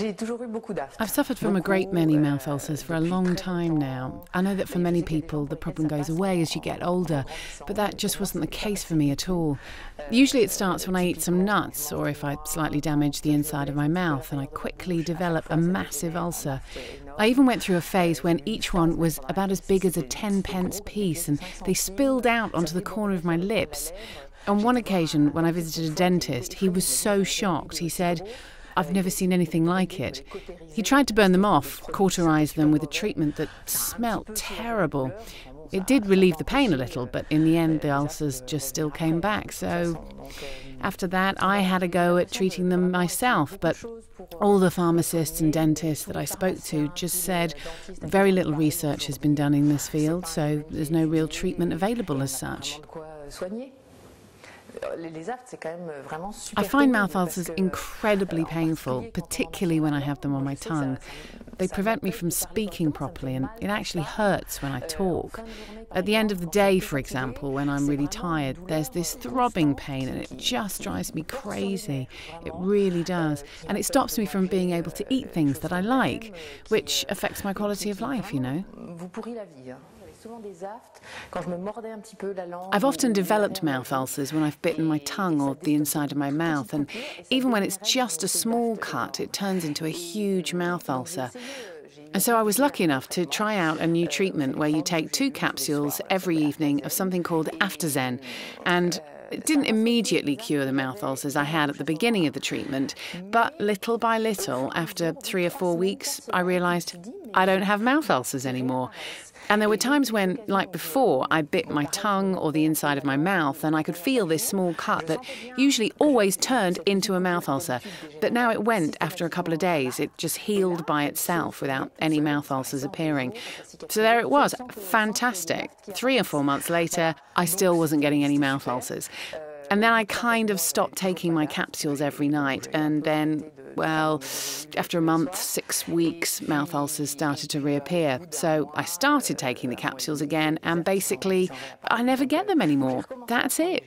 I've suffered from a great many mouth ulcers for a long time now. I know that for many people the problem goes away as you get older, but that just wasn't the case for me at all. Usually it starts when I eat some nuts or if I slightly damage the inside of my mouth, and I quickly develop a massive ulcer. I even went through a phase when each one was about as big as a 10-pence piece, and they spilled out onto the corner of my lips. On one occasion, when I visited a dentist, he was so shocked. He said, "I've never seen anything like it." He tried to burn them off, cauterise them with a treatment that smelt terrible. It did relieve the pain a little, but in the end the ulcers just still came back. So after that I had a go at treating them myself, but all the pharmacists and dentists that I spoke to just said very little research has been done in this field, so there's no real treatment available as such. I find mouth ulcers incredibly painful, particularly when I have them on my tongue. They prevent me from speaking properly, and it actually hurts when I talk. At the end of the day, for example, when I'm really tired, there's this throbbing pain and it just drives me crazy. It really does. And it stops me from being able to eat things that I like, which affects my quality of life, you know. I've often developed mouth ulcers when I've bitten my tongue or the inside of my mouth, and even when it's just a small cut, it turns into a huge mouth ulcer. And so I was lucky enough to try out a new treatment where you take 2 capsules every evening of something called AftaZen, and it didn't immediately cure the mouth ulcers I had at the beginning of the treatment, but little by little, after 3 or 4 weeks, I realised I don't have mouth ulcers anymore. And there were times when, like before, I bit my tongue or the inside of my mouth and I could feel this small cut that usually always turned into a mouth ulcer. But now it went after a couple of days. It just healed by itself without any mouth ulcers appearing. So there it was, fantastic. 3 or 4 months later, I still wasn't getting any mouth ulcers. And then I kind of stopped taking my capsules every night, and then, well, after a month, 6 weeks, mouth ulcers started to reappear. So I started taking the capsules again, and basically, I never get them anymore. That's it.